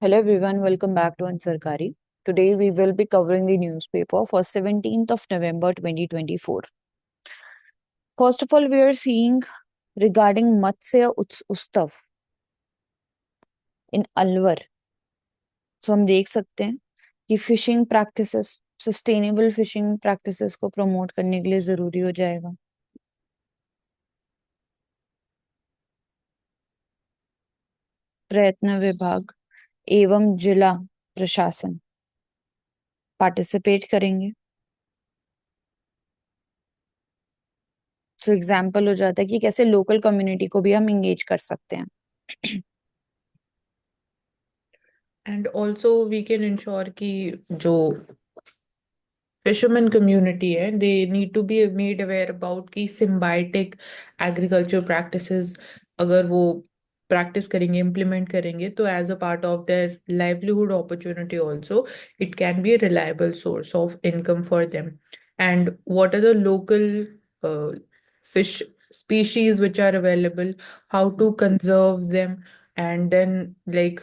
Hello everyone, welcome back to Ansarkari. Today we will be covering the newspaper for 17th of November 2024. First of all, we are seeing regarding Matsya Utsav in Alwar. So हम देख सकते हैं कि fishing practices sustainable fishing practices को promote करने के लिए जरूरी हो जाएगा। प्रयत्न विभाग एवं जिला प्रशासन पार्टिसिपेट करेंगे। सो एग्जाम्पल हो जाता है कि कैसे लोकल कम्युनिटी को भी हम इंगेज कर सकते हैं। And also we can ensure कि जो फिशरमैन कम्युनिटी है they need to be made aware about की सिम्बायोटिक एग्रीकल्चर प्रैक्टिसेस अगर वो प्रैक्टिस करेंगे इम्प्लीमेंट करेंगे तो as a part of their livelihood opportunity also it can be a reliable source of income for them and what are the local fish species which are available, how to conserve them, and then like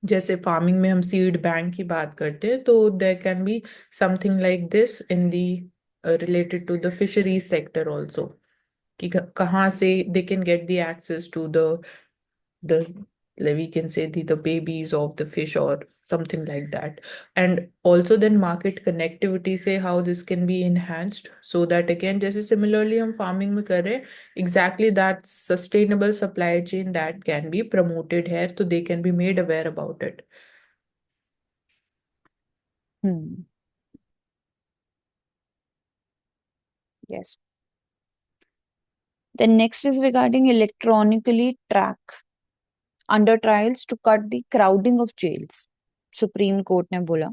जैसे farming में हम seed bank की बात करते हैं तो there can be something like this in the related to the fisheries sector also कि कहाँ से they can get the access to the like we can say the babies of the fish or something like that, and also then market connectivity say how this can be enhanced so that again जैसे similarly हम farming में कर रहे हैं exactly that sustainable supply chain that can be promoted here so they can be made aware about it. Hmm. Yes. Then next is regarding electronically track under trials to cut the crowding of jails. Supreme court ने बोला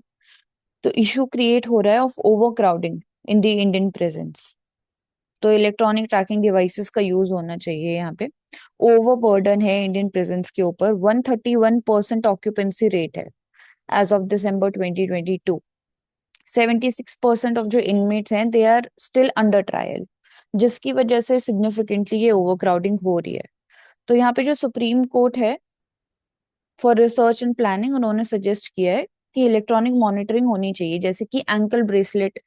तो issue create हो रहा है of over crowding in the Indian prisons. तो electronic tracking devices का use होना चाहिए यहाँ पे। ओवर बर्डन है इंडियन प्रेजेंस के ऊपर। 131% ऑक्यूपेंसी रेट है एज ऑफ दिसंबर 2022। 76% ऑफ जो इनमेट्स हैं they are still under trial, जिसकी वजह से सिग्निफिकेंटली ये ओवर क्राउडिंग हो रही है। तो यहाँ पे जो सुप्रीम कोर्ट है फॉर रिसर्च एंड प्लानिंग उन्होंने सजेस्ट किया है कि इलेक्ट्रॉनिक मॉनिटरिंग होनी चाहिए, जैसे कि एंकल ब्रेसलेट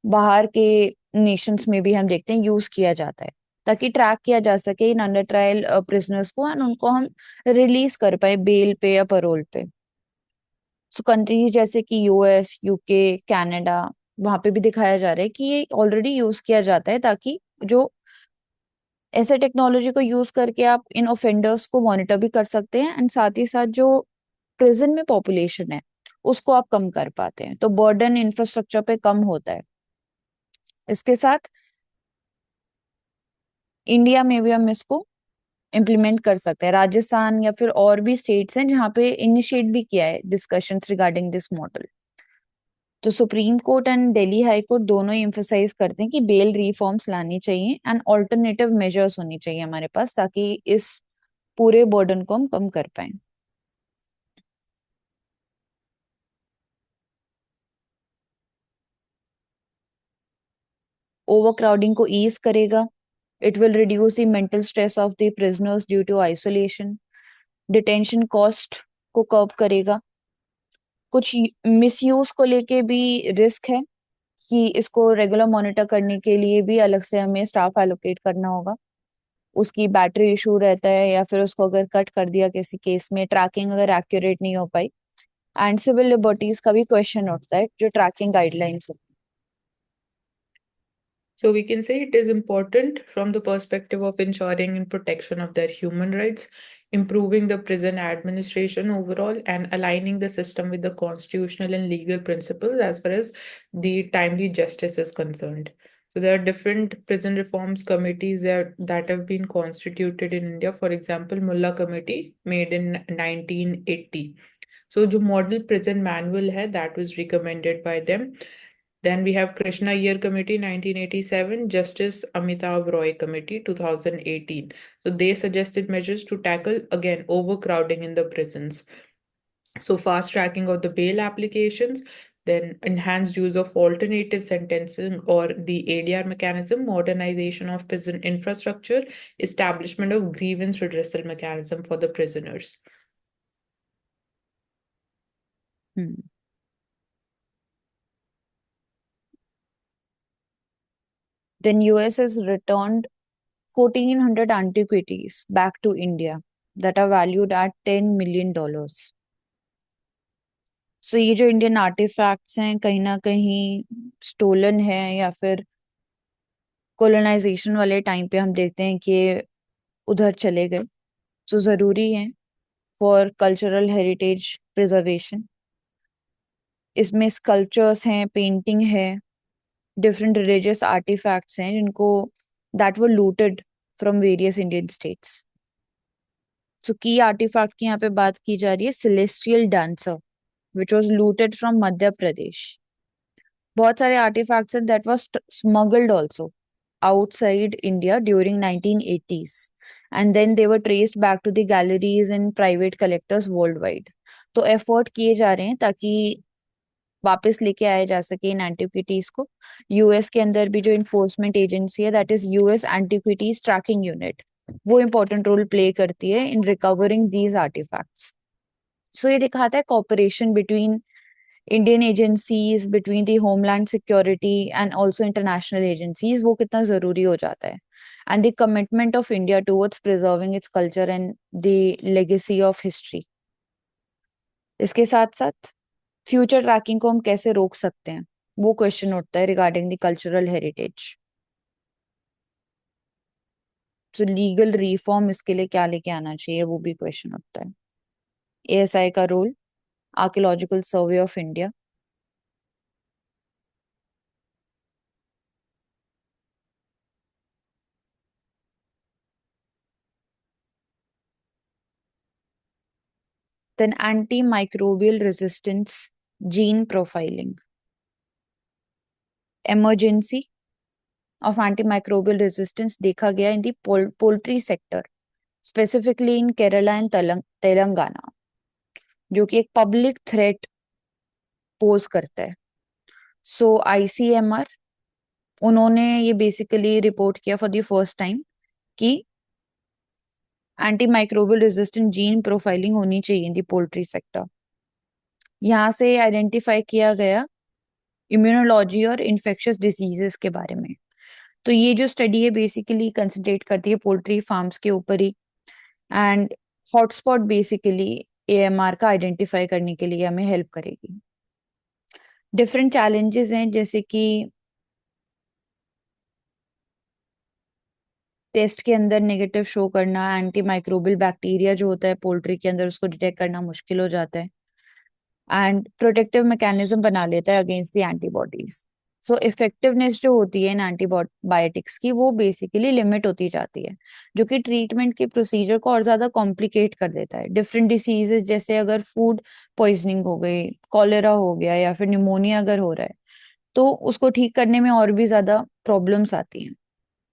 बाहर के नेशंस में भी हम देखते हैं यूज किया जाता है, ताकि ट्रैक किया जा सके इन अंडर ट्रायल प्रिजनर्स को एंड उनको हम रिलीज कर पाए बेल पे या परोल पे। सो कंट्रीज जैसे कि यूएस, यूके, कनाडा, वहां पे भी दिखाया जा रहा है कि ये ऑलरेडी यूज किया जाता है, ताकि जो ऐसे टेक्नोलॉजी को यूज करके आप इन ऑफेंडर्स को मॉनिटर भी कर सकते हैं एंड साथ ही साथ जो प्रिजन में पॉपुलेशन है उसको आप कम कर पाते हैं, तो बर्डन इंफ्रास्ट्रक्चर पे कम होता है। इसके साथ इंडिया में भी हम इसको इम्प्लीमेंट कर सकते हैं। राजस्थान या फिर और भी स्टेट्स हैं जहाँ पे इनिशिएट भी किया है डिस्कशंस रिगार्डिंग दिस मॉडल। तो supreme court and Delhi high court दोनों ही एम्फोसाइज करते हैं कि बेल रिफॉर्म्स लानी चाहिए एंड ऑल्टरनेटिव मेजर्स होनी चाहिए हमारे पास, ताकि इस पूरे बर्डन को हम कम कर पाए। ओवर क्राउडिंग को ईज करेगा। It will reduce the mental stress of the prisoners due to isolation. Detention cost को कर्ब करेगा। कुछ मिसयूज को लेके भी रिस्क है कि इसको रेगुलर मॉनिटर करने के लिए भी अलग से हमें स्टाफ एलोकेट करना होगा। उसकी बैटरी इशू रहता है या फिर उसको अगर कट कर दिया किसी केस में, ट्रैकिंग अगर एक्यूरेट नहीं हो पाई, एंड सिविल लिबर्टीज का भी क्वेश्चन उठता है जो ट्रैकिंग गाइडलाइंस होती So we can say it is important from the perspective of ensuring and protection of their human rights, improving the prison administration overall, and aligning the system with the constitutional and legal principles as far as the timely justice is concerned. So there are different prison reforms committees that have been constituted in India. For example, Mullah Committee made in 1980. So the model prison manual hai, that was recommended by them. Then we have Krishna Iyer Committee 1987, Justice Amitabh Roy Committee 2018. So they suggested measures to tackle again overcrowding in the prisons. So fast tracking of the bail applications, then enhanced use of alternative sentencing or the ADR mechanism, modernization of prison infrastructure, establishment of grievance redressal mechanism for the prisoners. Hmm then US has returned 1400 antiquities back to India that are valued at $10 million. सो ये जो Indian artefacts हैं कहीं ना कहीं stolen है, या फिर colonisation वाले टाइम पे हम देखते हैं कि ये उधर चले गए। सो जरूरी है फॉर कल्चरल हेरिटेज प्रिजर्वेशन। इसमें स्कल्पचर्स हैं, पेंटिंग है, डिफरेंट रिलीजियस आर्टिफैक्ट्स हैं जिनको that were looted from various Indian states. So की आर्टिफैक्ट की यहाँ पे बात की जा रही है celestial dancer which was looted from Madhya Pradesh. बहुत सारे आर्टिफैक्ट्स हैं that was smuggled also outside India during 1980s, and then they were traced back to the galleries and private collectors worldwide. तो एफर्ट किए जा रहे हैं ताकि वापस लेके आया जा सके इन एंटिक्विटीज को। यूएस के अंदर भी जो इन्फोर्समेंट एजेंसी है that is US antiquities tracking unit, वो इंपॉर्टेंट रोल प्ले करती है in recovering these artefacts. So ये दिखाता है cooperation between Indian agencies, between the homeland security and also international agencies, वो कितना जरूरी हो जाता है। And the commitment of India towards preserving its culture and the legacy of history. इसके साथ साथ फ्यूचर ट्रैकिंग को हम कैसे रोक सकते हैं, वो क्वेश्चन उठता है रिगार्डिंग द कल्चरल हेरिटेज। तो लीगल रिफॉर्म इसके लिए क्या लेके आना चाहिए, वो भी क्वेश्चन उठता है। एएसआई का role, archaeological survey of India, then antimicrobial resistance, gene profiling, emergency of antimicrobial resistance देखा गया in the poultry sector, specifically in Kerala and Telangana, जो कि एक पब्लिक थ्रेट पोज करता है। सो आईसीएमआर, उन्होंने ये बेसिकली रिपोर्ट किया फॉर द फर्स्ट टाइम कि एंटीमाइक्रोबियल रेजिस्टेंट जीन प्रोफाइलिंग होनी चाहिए इन दी पोल्ट्री सेक्टर। यहाँ से आइडेंटिफाई किया गया इम्यूनोलॉजी और इन्फेक्शियस डिजीजेस के बारे में। तो ये जो स्टडी है बेसिकली कंसंट्रेट करती है पोल्ट्री फार्म्स के ऊपर ही, एंड हॉटस्पॉट बेसिकली एएमआर का आइडेंटिफाई करने के लिए हमें हेल्प करेगी। डिफरेंट चैलेंजेस हैं जैसे कि टेस्ट के अंदर नेगेटिव शो करना, एंटी माइक्रोबियल बैक्टीरिया जो होता है पोल्ट्री के अंदर उसको डिटेक्ट करना मुश्किल हो जाता है, एंड प्रोटेक्टिव मैकेनिज्म बना लेता है against the antibodies. So effectiveness जो होती है इन एंटीबायोटिक्स की वो बेसिकली लिमिट होती जाती है, जो कि ट्रीटमेंट के प्रोसीजर को और ज्यादा कॉम्प्लिकेट कर देता है। डिफरेंट डिसीजेस जैसे अगर फूड पॉइजनिंग हो गई, कॉलेरा हो गया, या फिर निमोनिया अगर हो रहा है, तो उसको ठीक करने में और भी ज्यादा प्रॉब्लम्स आती हैं।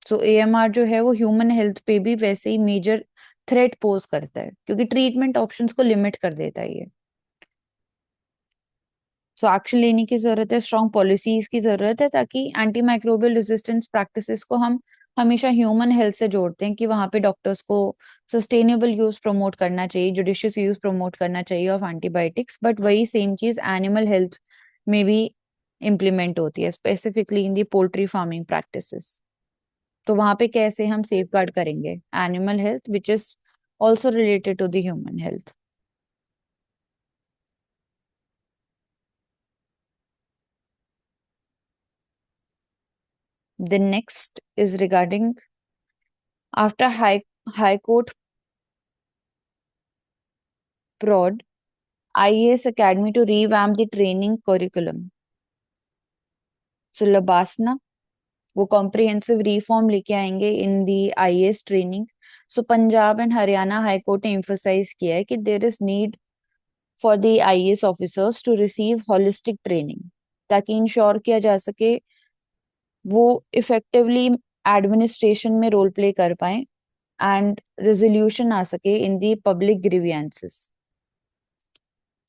सो एएमआर जो है वो ह्यूमन हेल्थ पे भी वैसे ही मेजर थ्रेट पोज करता है, क्योंकि ट्रीटमेंट ऑप्शंस को लिमिट कर देता है ये। सो एक्शन लेने की जरूरत है, स्ट्रॉन्ग पॉलिसीज की जरूरत है, ताकि एंटी माइक्रोबियल रेजिस्टेंस प्रैक्टिसेस को हम हमेशा ह्यूमन हेल्थ से जोड़ते हैं कि वहां पे डॉक्टर्स को सस्टेनेबल यूज प्रमोट करना चाहिए, जुडिशियस यूज प्रमोट करना चाहिए ऑफ एंटीबायोटिक्स, बट वही सेम चीज एनिमल हेल्थ में भी इम्प्लीमेंट होती है, specifically in the poultry farming practices. तो वहां पे कैसे हम सेफ गार्ड करेंगे animal health which is also related to the human health. The next is regarding after High Court prod IAS Academy to revamp the training curriculum. So Labasna वो comprehensive reform लेके आएंगे in the IAS training. So Punjab and Haryana high court ने emphasised किया है कि there is need for the IAS officers to receive holistic training, ताकि ensure किया जा सके वो इफेक्टिवली एडमिनिस्ट्रेशन में रोल प्ले कर पाए एंड रेजोल्यूशन आ सके in the public grievances.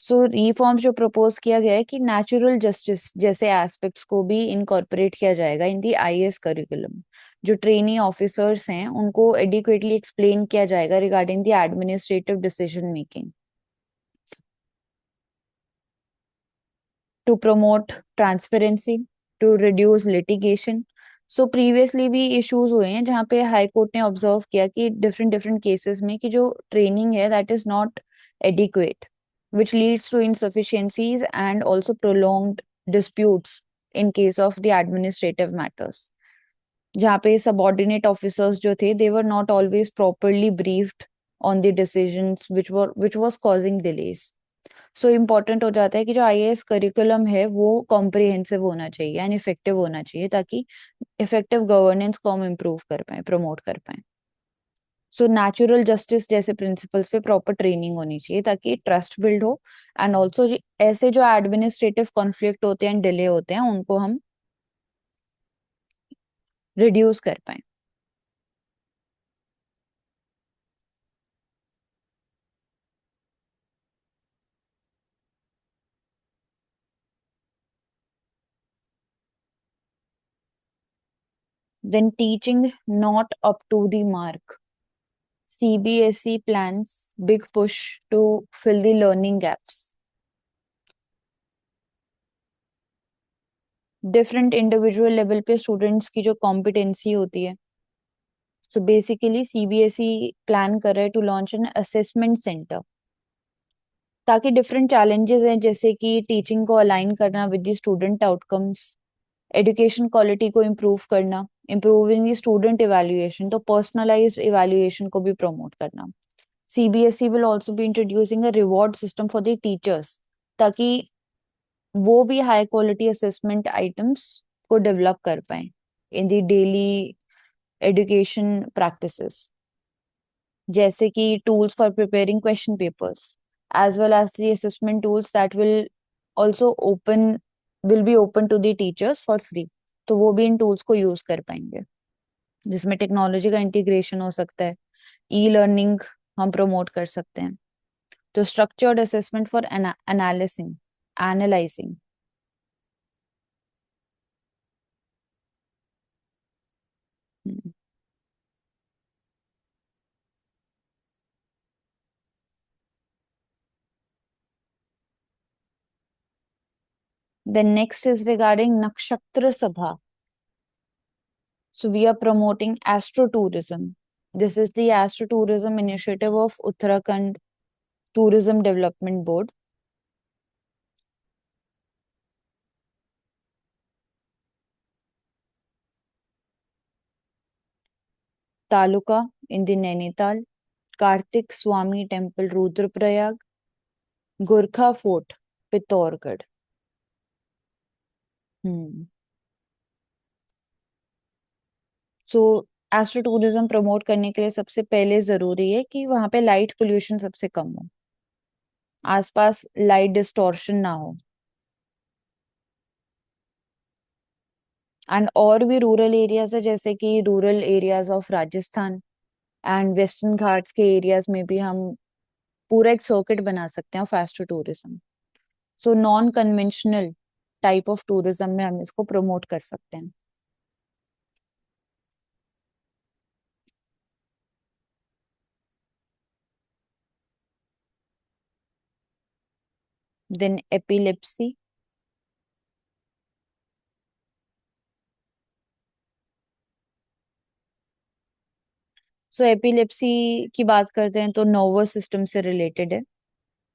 So reform जो प्रपोज किया गया है कि नेचुरल जस्टिस जैसे एस्पेक्ट्स को भी इनकॉर्पोरेट किया जाएगा इन दी आईएएस करिकुलम। जो ट्रेनी ऑफिसर्स हैं उनको एडिक्वेटली एक्सप्लेन किया जाएगा regarding the administrative decision making. to promote transparency, to reduce litigation. So previously भी इश्यूज हुए हैं जहाँ पे हाई कोर्ट ने ऑब्जर्व किया कि डिफरेंट डिफरेंट केसेस में कि जो ट्रेनिंग है that is not adequate, which leads to insufficiencies and also prolonged disputes in case of the administrative matters, जहाँ पे subordinate officers जो थे they were not always properly briefed on the decisions which was causing delays. So important हो जाता है कि जो IAS curriculum है वो कॉम्प्रिहेंसिव होना चाहिए एंड इफेक्टिव होना चाहिए ताकि इफेक्टिव गवर्नेंस को हम इम्प्रूव कर पाए, प्रमोट कर पाए. सो नेचुरल जस्टिस जैसे प्रिंसिपल्स पे प्रॉपर ट्रेनिंग होनी चाहिए ताकि ट्रस्ट बिल्ड हो एंड ऑल्सो ऐसे जो एडमिनिस्ट्रेटिव कॉन्फ्लिक्ट होते हैं, डिले होते हैं, उनको हम रिड्यूस कर पाए. Then teaching not up to the mark. CBSE plans big push to fill the learning gaps. Different individual level पे स्टूडेंट्स की जो कॉम्पिटेंसी होती है. सो बेसिकली सीबीएसई प्लान कर रहा है to launch an assessment centre ताकि डिफरेंट चैलेंजेस हैं जैसे कि टीचिंग को अलाइन करना with the student outcomes, education quality को इम्प्रूव करना, इम्प्रूविंग द स्टूडेंट इवैल्यूएशन, तो पर्सनलाइज्ड इवैल्यूएशन को भी प्रमोट करना. CBSE will also be introducing a reward system for the teachers ताकि वो भी हाई क्वालिटी असेसमेंट आइटम्स को डेवलप कर पाए in the daily education practices, जैसे कि tools for preparing question papers as well as the assessment tools that will also open will be open to the teachers for free. तो वो भी इन tools को use कर पाएंगे जिसमें टेक्नोलॉजी का इंटीग्रेशन हो सकता है, ई लर्निंग हम प्रमोट कर सकते हैं. तो structured assessment for analysing analysing. Then next is regarding Nakshatra Sabha. So we are promoting astrotourism. This is the astrotourism initiative of Uttarakhand Tourism Development Board. Taluka in the Nainital, Kartik Swami Temple Rudraprayag, Gurkha Fort Pittorgarh. So astro tourism promote करने के लिए सबसे पहले जरूरी है कि वहां पे लाइट पोल्यूशन सबसे कम हो, आसपास लाइट डिस्टॉर्शन ना हो. एंड और भी रूरल एरियाज है जैसे कि rural areas of Rajasthan and western Ghats के एरियाज में भी हम पूरा एक सर्किट बना सकते हैं of astro tourism. So non conventional type of tourism में हम इसको प्रमोट कर सकते हैं. Then epilepsy. सो एपिलेप्सी की बात करते हैं तो नर्वस सिस्टम से रिलेटेड है,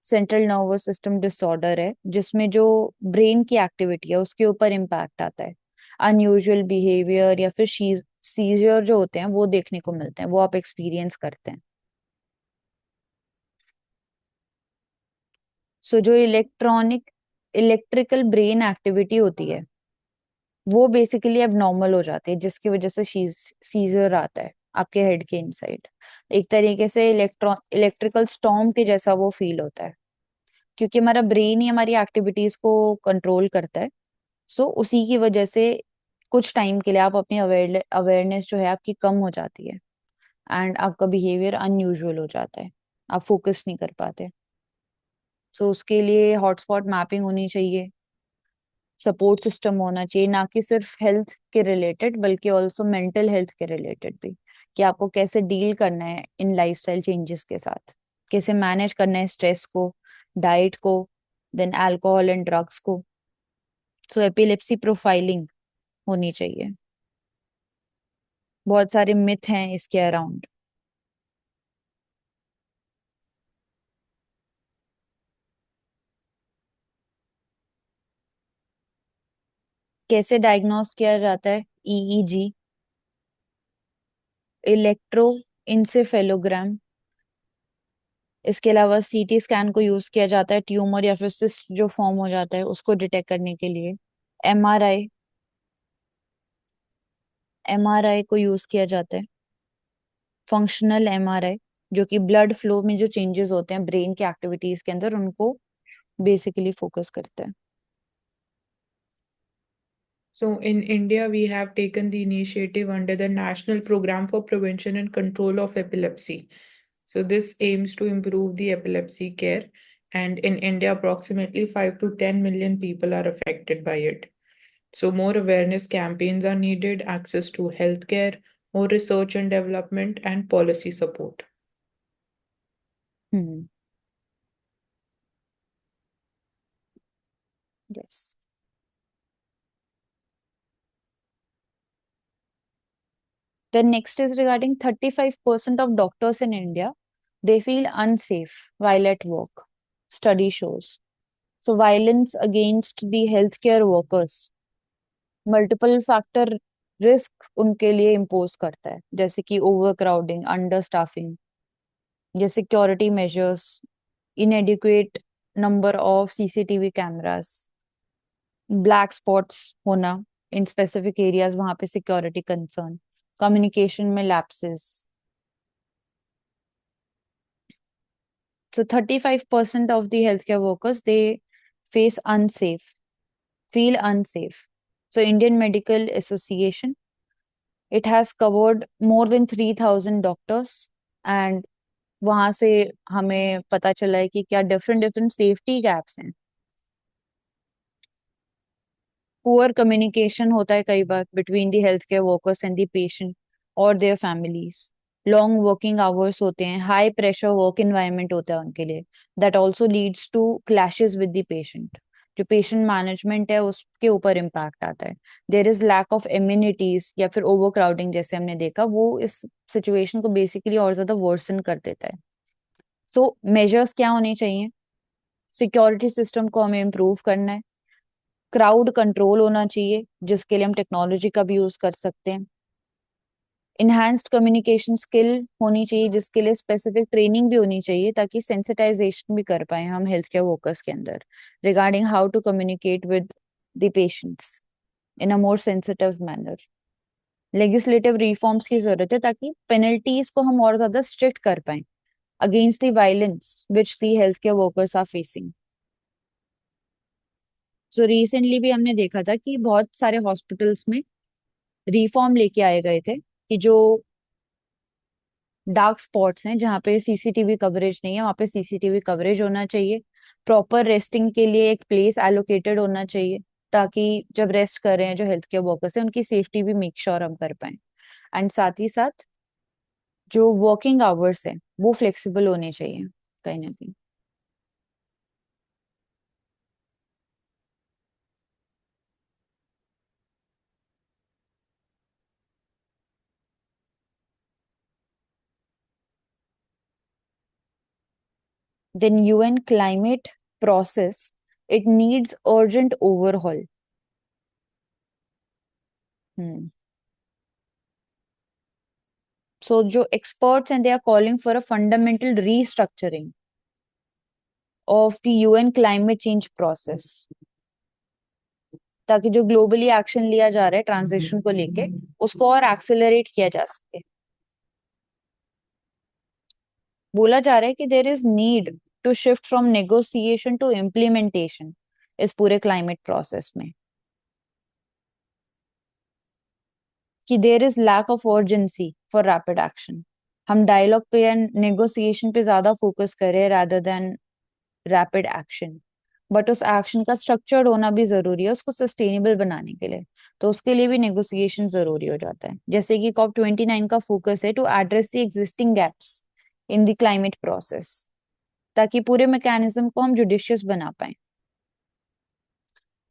सेंट्रल नर्वस सिस्टम डिसऑर्डर है जिसमें जो ब्रेन की एक्टिविटी है उसके ऊपर इम्पैक्ट आता है. अनयूजुअल बिहेवियर या फिर सीजर जो होते हैं वो देखने को मिलते हैं, वो आप एक्सपीरियंस करते हैं. सो जो इलेक्ट्रिकल ब्रेन एक्टिविटी होती है वो बेसिकली अब नॉर्मल हो जाती है जिसकी वजह से सीजर आता है आपके हेड के इनसाइड. एक तरीके से इलेक्ट्रिकल स्टॉर्म के जैसा वो फील होता है क्योंकि हमारा ब्रेन ही हमारी एक्टिविटीज को कंट्रोल करता है. सो उसी की वजह से कुछ टाइम के लिए आप अपनी अवेयरनेस जो है आपकी कम हो जाती है एंड आपका बिहेवियर अनयूजुअल हो जाता है, आप फोकस नहीं कर पाते. सो उसके लिए हॉटस्पॉट मैपिंग होनी चाहिए, सपोर्ट सिस्टम होना चाहिए, ना कि सिर्फ हेल्थ के रिलेटेड बल्कि ऑल्सो मेंटल हेल्थ के रिलेटेड भी, कि आपको कैसे डील करना है इन लाइफस्टाइल चेंजेस के साथ, कैसे मैनेज करना है स्ट्रेस को, डाइट को, देन अल्कोहल एंड ड्रग्स को. सो एपिलेप्सी प्रोफाइलिंग होनी चाहिए। बहुत सारे मिथ हैं इसके अराउंड। कैसे डायग्नोस किया जाता है? ईईजी, इलेक्ट्रो इंसेफेलोग्राम, इसके अलावा सीटी स्कैन को यूज किया जाता है ट्यूमर या फिर सिस्ट जो फॉर्म हो जाता है उसको डिटेक्ट करने के लिए। एमआरआई, एमआरआई को यूज किया जाता है, फंक्शनल एमआरआई, जो कि ब्लड फ्लो में जो चेंजेस होते हैं ब्रेन की एक्टिविटीज के अंदर उनको बेसिकली फोकस करता है। So in India, we have taken the initiative under the National Program for Prevention and Control of Epilepsy. So this aims to improve the epilepsy care. And in India, approximately 5 to 10 million people are affected by it. So more awareness campaigns are needed, access to healthcare, more research and development, and policy support. Hmm, yes. The next is regarding 35% of doctors in India, they feel unsafe while at work. Study shows. So violence against the healthcare workers, multiple factor risk उनके लिए impose करता है, जैसे कि over crowding, under staffing, या security measures, इनएडिक्वेट number of CCTV cameras, black spots होना in specific areas, वहां पे सिक्योरिटी कंसर्न, कम्युनिकेशन में lapses. So 35% of the healthcare workers, they face unsafe, feel unsafe. So Indian Medical Association, it has covered more than 3,000 doctors, and वहां से हमें पता चला है कि क्या डिफरेंट डिफरेंट सेफ्टी गैप्स हैं। पुअर कम्युनिकेशन होता है कई बार between the health care workers and the patient और their families. Long working hours होते हैं, हाई प्रेशर वर्क इन्वायरमेंट होता है उनके लिए, that also leads to clashes with the patient. जो पेशेंट मैनेजमेंट है उसके ऊपर इम्पैक्ट आता है। There is lack of immunities या फिर ओवर क्राउडिंग जैसे हमने देखा, वो इस सिचुएशन को बेसिकली और ज्यादा वर्सन कर देता है। सो मेजर्स क्या होने चाहिए? सिक्योरिटी सिस्टम को हमें इम्प्रूव करना है, क्राउड कंट्रोल होना चाहिए जिसके लिए हम टेक्नोलॉजी का भी यूज कर सकते हैं, इनहैंस्ड कम्युनिकेशन स्किल होनी चाहिए जिसके लिए स्पेसिफिक ट्रेनिंग भी होनी चाहिए ताकि सेंसिटाइजेशन भी कर पाए हम हेल्थ केयर वर्कर्स के अंदर regarding how to communicate with the patients in a more sensitive manner. Legislative reforms की जरूरत है ताकि पेनल्टीज को हम और ज्यादा स्ट्रिक्ट कर पाए against the violence which the health care workers are facing. So recently भी हमने देखा था कि बहुत सारे हॉस्पिटल्स में रिफॉर्म लेके आए गए थे कि जो डार्क स्पॉट्स हैं जहाँ पे सीसीटीवी कवरेज नहीं है वहां पे सीसीटीवी कवरेज होना चाहिए। प्रॉपर रेस्टिंग के लिए एक प्लेस एलोकेटेड होना चाहिए ताकि जब रेस्ट कर रहे हैं जो हेल्थ केयर वर्कर्स हैं उनकी सेफ्टी भी मेक श्योर हम कर पाए। एंड साथ ही साथ जो वर्किंग आवर्स है वो फ्लेक्सिबल होने चाहिए कहीं ना कहीं। Then UN climate process, it needs urgent overhaul. Hmm, so जो experts and they are calling for a fundamental restructuring of the UN climate change process ताकि जो ग्लोबली एक्शन लिया जा रहा है ट्रांजिशन को लेके उसको और एक्सेलरेट किया जा सके। बोला जा रहा है कि there is need to shift from negotiation to implementation इस पूरे क्लाइमेट प्रोसेस में, कि there is lack of urgency for rapid action. हम डायलॉग पे एंड नेगोशिएशन पे ज्यादा फोकस करें rather than rapid action, but उस एक्शन का स्ट्रक्चर्ड होना भी जरूरी है उसको सस्टेनेबल बनाने के लिए। तो उसके लिए भी नेगोशिएशन जरूरी हो जाता है, जैसे कि COP29 का फोकस है to address the existing gaps in the climate process ताकि पूरे मैकेनिज्म को हम जुडिशियस बना पाए।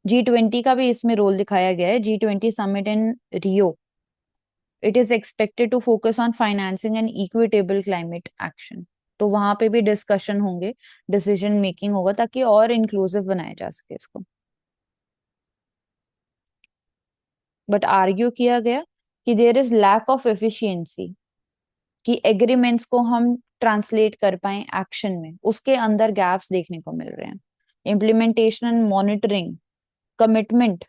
G20 का भी इसमें रोल दिखाया गया है। G20 summit in Rio, it is expected to focus on financing and equitable climate action. तो वहां पे भी डिस्कशन होंगे, डिसीजन मेकिंग होगा ताकि और इंक्लूसिव बनाया जा सके इसको। बट आर्ग्यू किया गया कि there is lack of efficiency, कि एग्रीमेंट्स को हम ट्रांसलेट कर पाए एक्शन में, उसके अंदर गैप्स देखने को मिल रहे हैं। इम्प्लीमेंटेशन एंड मॉनिटरिंग कमिटमेंट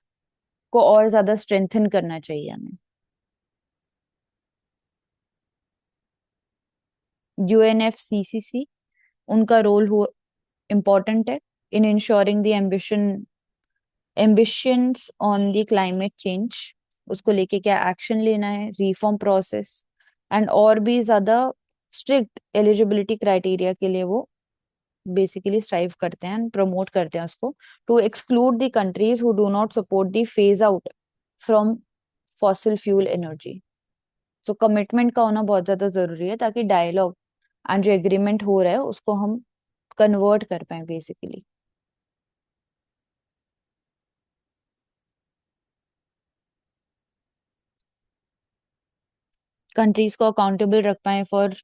को और ज्यादा स्ट्रेंथन करना चाहिए हमें। यूएनएफसीसीसी, उनका रोल हो इम्पोर्टेंट है in ensuring the ambitions on the climate change, उसको लेके क्या एक्शन लेना है, रिफॉर्म प्रोसेस एंड और भी ज्यादा स्ट्रिक्ट एलिजिबिलिटी क्राइटेरिया के लिए वो बेसिकली स्ट्राइव करते हैं, प्रमोट करते हैं उसको, to exclude the countries who do not support the phase out from fossil fuel energy. So commitment का होना बहुत ज्यादा जरूरी है ताकि डायलॉग एंड जो एग्रीमेंट हो रहा है उसको हम कन्वर्ट कर पाए बेसिकली। कंट्रीज को अकाउंटेबल रख पाए for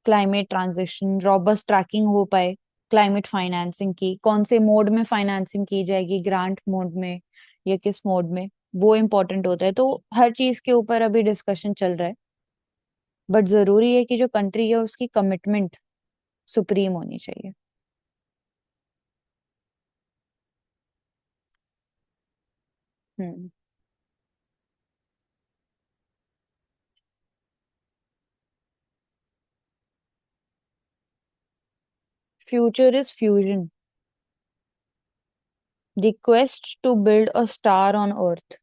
climate transition, robust tracking हो पाए क्लाइमेट फाइनेंसिंग की, कौन से मोड में फाइनेंसिंग की जाएगी, ग्रांट मोड में या किस मोड में, वो इम्पोर्टेंट होता है। तो हर चीज के ऊपर अभी डिस्कशन चल रहा है, बट जरूरी है कि जो कंट्री है उसकी कमिटमेंट सुप्रीम होनी चाहिए। Hmm. Future is fusion, the quest to build a star on earth.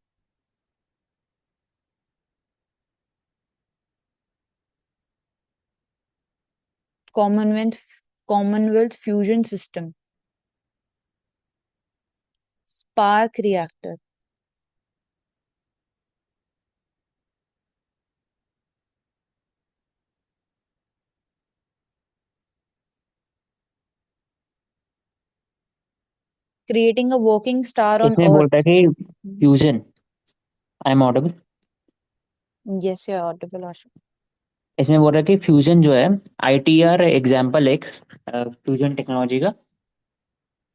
Commonwealth Commonwealth fusion system, spark reactor. Creating a working star on इसमें बोल रहा है अर्थ। कि fusion, I am audible. Yes you are audible Ashu. इसमें बोल रहा है कि फ्यूजन जो है, आईटीआर एग्जाम्पल एक फ्यूजन टेक्नोलॉजी का,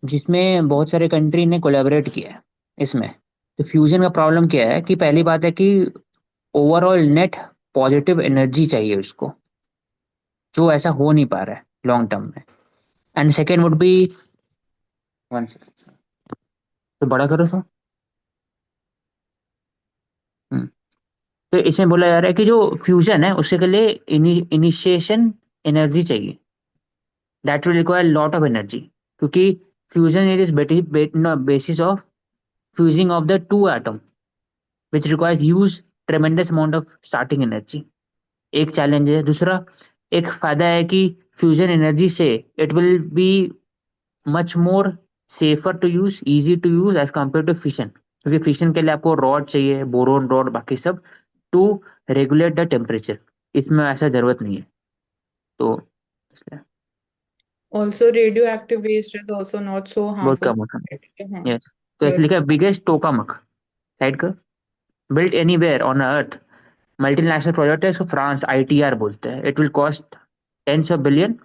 जिसमें बहुत सारे कंट्री ने कोलैबोरेट किया है इसमें। तो फ्यूजन का प्रॉब्लम क्या है कि पहली बात है कि ओवरऑल नेट पॉजिटिव एनर्जी चाहिए उसको, जो ऐसा हो नहीं पा रहा है लॉन्ग टर्म में। And second would be one, तो बड़ा करो तो। हम्म। तो इसमें बोला जा रहा है कि जो फ्यूजन है उसके के लिए इनिशिएशन एनर्जी चाहिए, that will require lot of energy, क्योंकि fusion is basis of fusing of the two atom which requires huge tremendous amount of starting energy. एक चैलेंज है। दूसरा, एक फायदा है कि फ्यूजन एनर्जी से it will be much more safer to use, easy to use as compare to fission, क्योंकि fission के लिए आपको रॉड चाहिए, बोरोन रॉड, बाकी सब, टू रेगुलेट द टेम्परेचर। इसमें ऐसा जरूरत नहीं है। तो इसलिए Also, radioactive waste is also not so बहुत harmful. कम होता है। हाँ, यस, तो but इसलिए क्या बिगेस्ट टोकामक साइड का built anywhere on earth multinational project है, इसको फ्रांस आईटीआर बोलते हैं। It will cost tens of billion.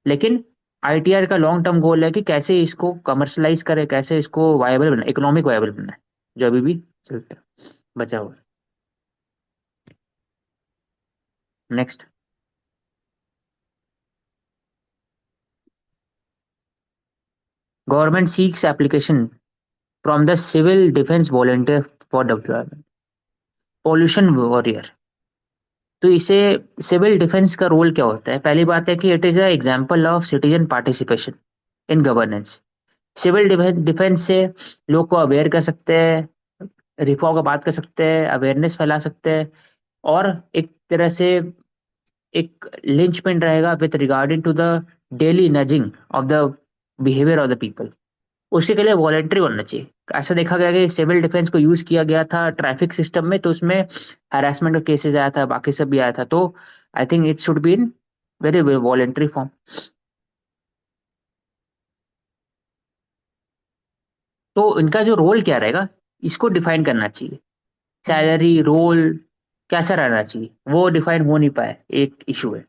लेकिन आईटीआर का लॉन्ग टर्म गोल है कि कैसे इसको कमर्शलाइज करे, कैसे इसको वायबल बना, इकोनॉमिक वायबल बना है, जो अभी भी चलता है, बचा हुआ। Next, government seeks application from the civil defence volunteer for development, pollution warrior. तो इसे सिविल डिफेंस का रोल क्या होता है? पहली बात है कि it is a example of citizen participation in governance. Civil defence से लोग को अवेयर कर सकते हैं, रिफॉर्म का बात कर सकते हैं, अवेयरनेस फैला सकते हैं, और एक तरह से एक लिंच पिन रहेगा with regarding to the daily nudging of the behaviour of the people. उसी के लिए वॉलेंट्री होना चाहिए। ऐसा देखा गया कि सिविल डिफेंस को यूज किया गया था ट्रैफिक सिस्टम में, तो उसमें हरासमेंट का केसेस आया था, बाकी सब भी आया था। तो I think it should be in very voluntary form. तो इनका जो रोल क्या रहेगा इसको डिफाइन करना चाहिए। सैलरी रोल कैसा रहना चाहिए वो डिफाइन हो नहीं पाया, एक इशू है।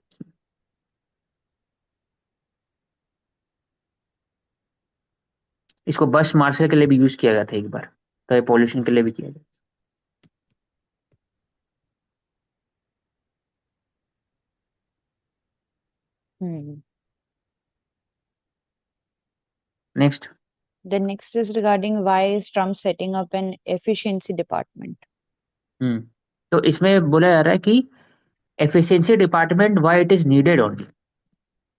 इसको बस मार्शल के लिए भी यूज किया गया था एक बार, तो ये पॉल्यूशन के लिए भी किया गया। Hmm. Next. The next is regarding why is Trump setting up an efficiency department? तो इसमें बोला जा रहा है कि efficiency department why it is needed only.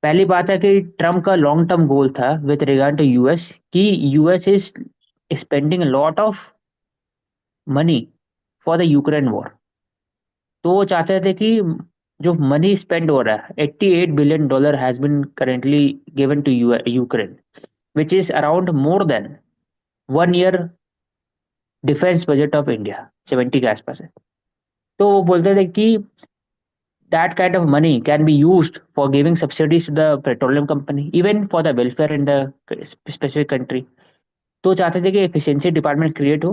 पहली बात है कि ट्रम्प का लॉन्ग टर्म गोल था विद रिगार्ड टू यूएस कि US is spending lot of money for the Ukraine war. तो वो चाहते थे कि जो मनी स्पेंड हो रहा है $88 billion has been currently given to Ukraine, which is around more than 1 year defence budget of India, 70 के आसपास है। तो वो बोलते थे कि that kind of money can be used for giving subsidies to the petroleum company, even for the welfare in the specific country। तो चाहते थे कि एफिशिएंसी डिपार्टमेंट क्रिएट हो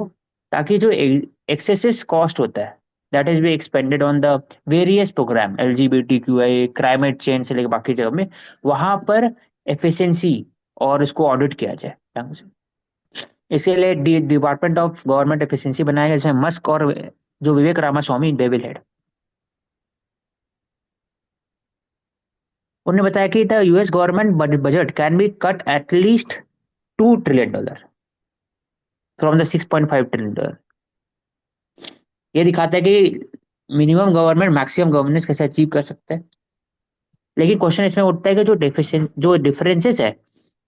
ताकि जो एक्सेसिस कॉस्ट होता है that is be expended on the various program LGBTQI climate change से लेकर बाकी जगह में, वहां पर एफिशिएंसी और इसको ऑडिट किया जाए ढंग से। इसीलिए डिपार्टमेंट ऑफ गवर्नमेंट एफिशिएंसी बनाया गया जिसमें मस्क और जो विवेक रामास्वामी दे विल हेड। उन्होंने बताया कि the US government budget can be cut at least $2 trillion from the $6.5 trillion. ये दिखाता है कि मिनिमम गवर्नमेंट मैक्सिमम गवर्नेंस कैसे अचीव कर सकते हैं। लेकिन क्वेश्चन इसमें उठता है कि जो डिफरेंसेस है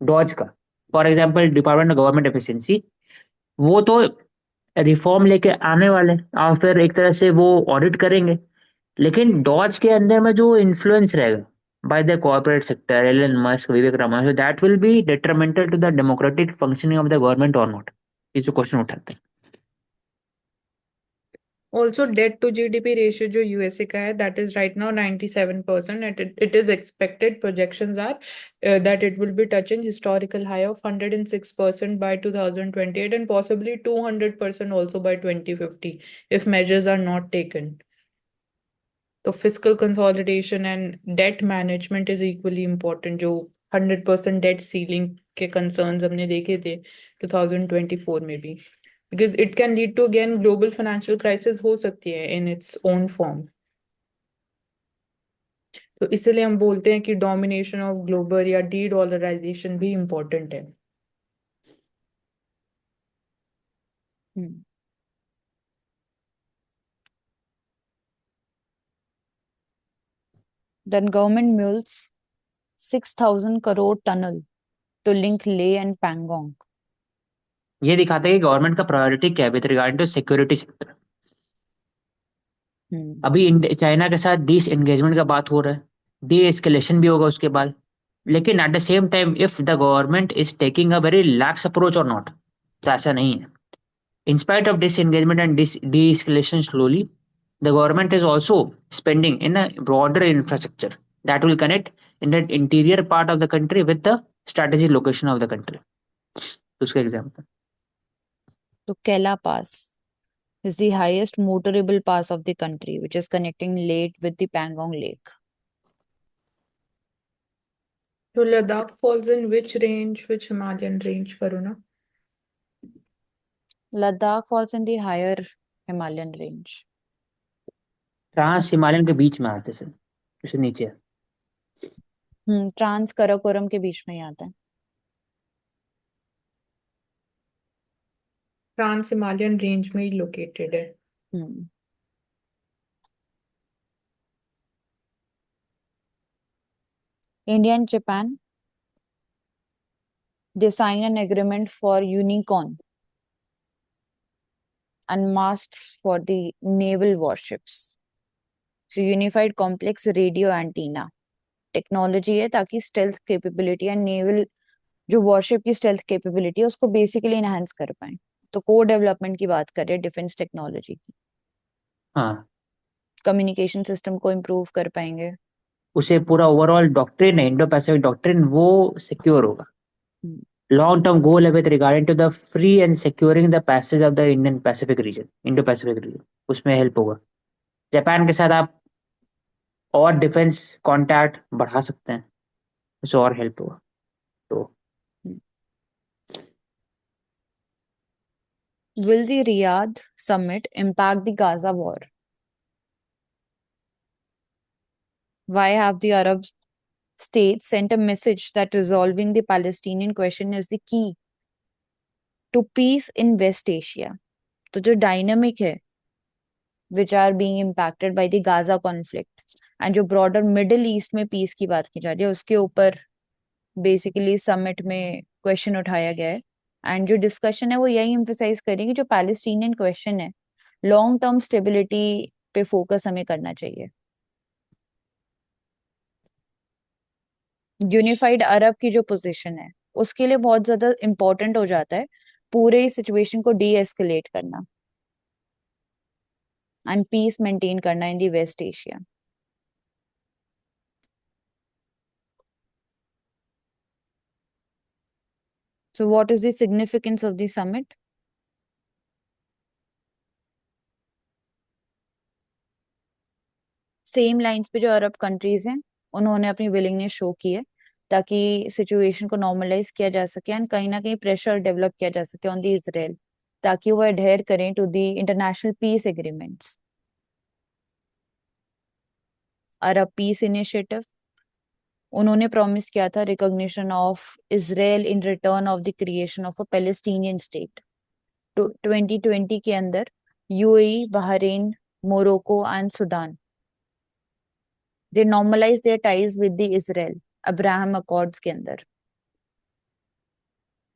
डॉज का, for example department of government efficiency, वो तो रिफॉर्म लेके आने वाले हैं और फिर एक तरह से वो ऑडिट करेंगे। लेकिन डॉज के अंदर में जो इन्फ्लुएंस रहेगा by the corporate sector, Elon Musk, Vivek Raman, so that will be detrimental to the democratic functioning of the government or not? इस क्वेश्चन उठाते हैं। Also, debt to GDP ratio जो यूएसए का है that is right now 97%, and it is expected, projections are that it will be touching historical high of 106% by 2028 and possibly 200% also by 2050 if measures are not taken. तो fiscal consolidation and debt management is equally important। जो 100% debt ceiling के concerns हमने देखे थे 2024 में भी, because it can lead to again global financial crisis हो सकती है in its own form। तो इसलिए हम बोलते हैं कि domination of global या de-dollarization भी important है। Hmm. Then government mulls 6,000 crore tunnel to link Leh and Pangong. ये दिखाता है कि गवर्नमेंट का प्रायोरिटी क्या है with regard to security sector. Hmm. अभी चाइना के साथ डिस एंगेजमेंट का बात हो रहा है, डी एस्केलेशन भी होगा उसके बाद। लेकिन at the same time if the government is taking a very lakhs approach और नॉट, तो ऐसा नहीं है। In spite of disengagement and de-escalation slowly, the government is also spending in a broader infrastructure that will connect in the interior part of the country with the strategic location of the country. उसका example So Kela Pass is the highest motorable pass of the country, which is connecting Leh with the Pangong Lake. तो Ladakh falls in which range, which Himalayan range करो ना? Ladakh falls in the higher Himalayan range. Trans Himalayan के बीच में आते sir, जैसे नीचे है। ट्रांस कराकोरम के बीच में ही आता है। ट्रांस हिमालयन रेंज में ही लोकेटेड है। India and Japan, they sign an agreement for Unicorn and masts for the naval warships. So unified complex radio antenna technology है ताकि स्टेल्थ कैपेबिलिटी या नेवल जो वॉरशिप की स्टेल्थ कैपेबिलिटी है उसको basically enhance कर पाए। तो को डेवलपमेंट की बात कर रहे हैं डिफेंस टेक्नोलॉजी की। हाँ, कम्युनिकेशन सिस्टम को इम्प्रूव कर पाएंगे। उसे पूरा ओवरऑल डॉक्ट्रिन है, इंडो पैसिफिक डॉक्ट्रिन, वो सिक्योर होगा। long-term goal है with regarding to the free and securing the passage of the Indian Pacific region, Indo-Pacific region, उसमें हेल्प होगा। जापान के साथ आप और डिफेंस कॉन्टैक्ट बढ़ा सकते हैं, उससे और हेल्प होगा। तो Will the Riyadh summit impact the Gaza war? Why have the Arab states sent a message that resolving the Palestinian question is the key to peace in West Asia? तो जो dynamic है which are being impacted by the Gaza conflict and जो broader Middle East में peace की बात की जा रही है उसके ऊपर बेसिकली समिट में क्वेश्चन उठाया गया है। एंड जो डिस्कशन है वो यही एम्फेसाइज करेगी जो पैलेस्टीनियन क्वेश्चन है लॉन्ग टर्म स्टेबिलिटी पे फोकस हमें करना चाहिए। यूनिफाइड अरब की जो पोजीशन है उसके लिए बहुत ज्यादा इंपॉर्टेंट हो जाता है पूरे सिचुएशन को डी एस्केलेट करना एंड पीस मेंटेन करना in the west Asia. So what is the significance of the summit? Same lines पे जो अरब कंट्रीज हैं उन्होंने अपनी विलिंगनेस शो की है ताकि सिचुएशन को नॉर्मलाइज किया जा सके एंड कहीं ना कहीं प्रेशर डेवलप किया जा सके ऑन दी इजराइल ताकि वो अडेयर करें to the international peace agreements. Arab peace initiative उन्होंने प्रॉमिस किया था recognition of Israel in return of the creation of a Palestinian state. 2020 के अंदर UAE, Bahrain, Morocco and Sudan they normalize their ties with the Israel Abraham accords के अंदर।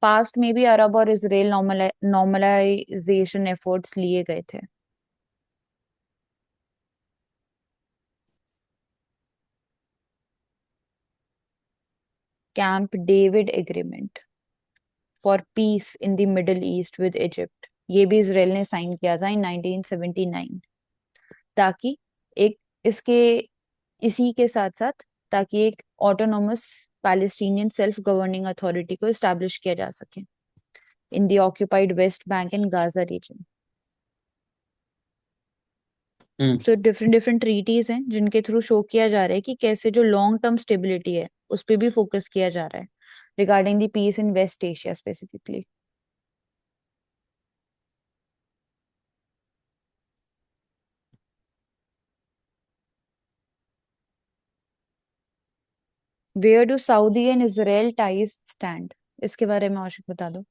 Past में भी अरब और इजराइल नॉर्मलाइजेशन एफर्ट्स लिए गए थे। Camp David agreement for piece in the middle east with Egypt ये भी इजराइल ने साइन किया था इन 1979 ताकि एक इसके इसी के साथ साथ ताकि एक autonomous Palestinian self governing authority को एस्टैब्लिश किया जा सके in the occupied West Bank and Gaza region. तो डिफरेंट डिफरेंट ट्रीटीज हैं जिनके थ्रू शो किया जा रहा है कि कैसे जो लॉन्ग टर्म स्टेबिलिटी है उस पर भी फोकस किया जा रहा है regarding the peace in West Asia specifically. Where do Saudi and Israel ties stand इसके बारे में औशिक बता दो।